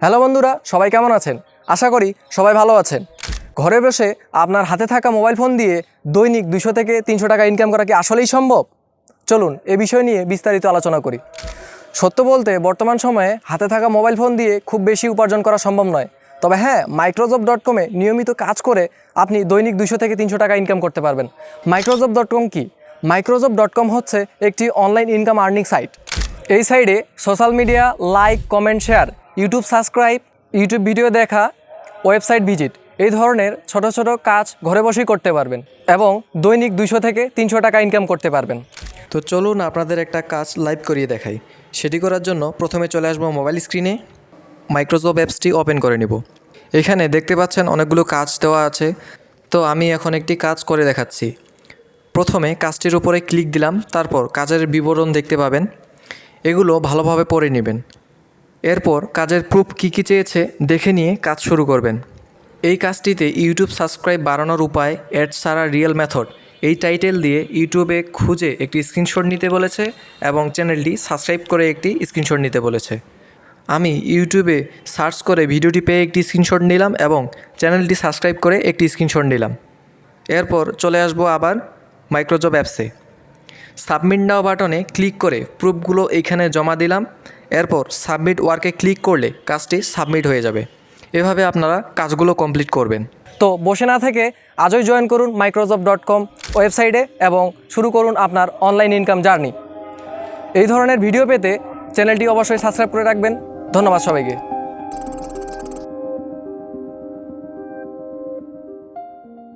Hello বন্ধুরা, সবাই কেমন আছেন? আশা করি সবাই ভালো আছেন। ঘরে বসে আপনার হাতে থাকা মোবাইল ফোন দিয়ে দৈনিক 200 থেকে 300 টাকা ইনকাম করা কি আসলেই সম্ভব? চলুন এ বিষয় নিয়ে বিস্তারিত আলোচনা করি। সত্য বলতে বর্তমান সময়ে হাতে থাকা মোবাইল ফোন দিয়ে খুব বেশি উপার্জন করা সম্ভব নয়। তবে হ্যাঁ, মাইক্রোজব.com-এ নিয়মিত কাজ করে আপনি দৈনিক 200 থেকে 300 টাকা ইনকাম করতে পারবেন। মাইক্রোজব.com কি? মাইক্রোজব.com হচ্ছে একটি অনলাইন ইনকাম আর্নিং সাইট। এই সাইডে social media, like, comment, share, YouTube subscribe, YouTube video দেখা, ওয়েবসাইট ভিজিট এই ধরনের ছোট ছোট কাজ ঘরে বসেই করতে পারবেন এবং দৈনিক 200 থেকে 300 টাকা ইনকাম করতে পারবেন। তো চলুন আপনাদের একটা কাজ লাইভ করিয়ে দেখাই। সেটি করার জন্য প্রথমে চলে আসবো মোবাইল স্ক্রিনে, মাইক্রোজব অ্যাপসটি ওপেন করে নেব। এখানে দেখতে পাচ্ছেন অনেকগুলো কাজ দেওয়া আছে। তো আমি এখন একটি কাজ করে দেখাচ্ছি। প্রথমে কাজটির উপরে ক্লিক দিলাম, তারপর কাজের বিবরণ দেখতে পাবেন। এগুলো ভালোভাবে পড়ে নেবেন। এরপর কাজের প্রুফ কী কী চেয়েছে দেখে নিয়ে কাজ শুরু করবেন। এই কাজটিতে ইউটিউব সাবস্ক্রাইব বাড়ানোর উপায়, অ্যাড ছাড়া রিয়েল মেথড এই টাইটেল দিয়ে ইউটিউবে খুঁজে একটি স্ক্রিনশট নিতে বলেছে এবং চ্যানেলটি সাবস্ক্রাইব করে একটি স্ক্রিনশট নিতে বলেছে। আমি ইউটিউবে সার্চ করে ভিডিওটি পেয়ে একটি স্ক্রিনশট নিলাম এবং চ্যানেলটি সাবস্ক্রাইব করে একটি স্ক্রিনশট নিলাম। এরপর চলে আসবো আবার মাইক্রোজব অ্যাপসে। সাবমিট নাও বাটনে ক্লিক করে প্রুফগুলো এইখানে জমা দিলাম। এরপর সাবমিট ওয়ার্কে ক্লিক করলে কাজটি সাবমিট হয়ে যাবে। এভাবে আপনারা কাজগুলো কমপ্লিট করবেন। তো বসে না থেকে আজই জয়েন করুন মাইক্রোজব.com ওয়েবসাইটে এবং শুরু করুন আপনার অনলাইন ইনকাম জার্নি। এই ধরনের ভিডিও পেতে চ্যানেলটি অবশ্যই সাবস্ক্রাইব করে রাখবেন। ধন্যবাদ সবাইকে।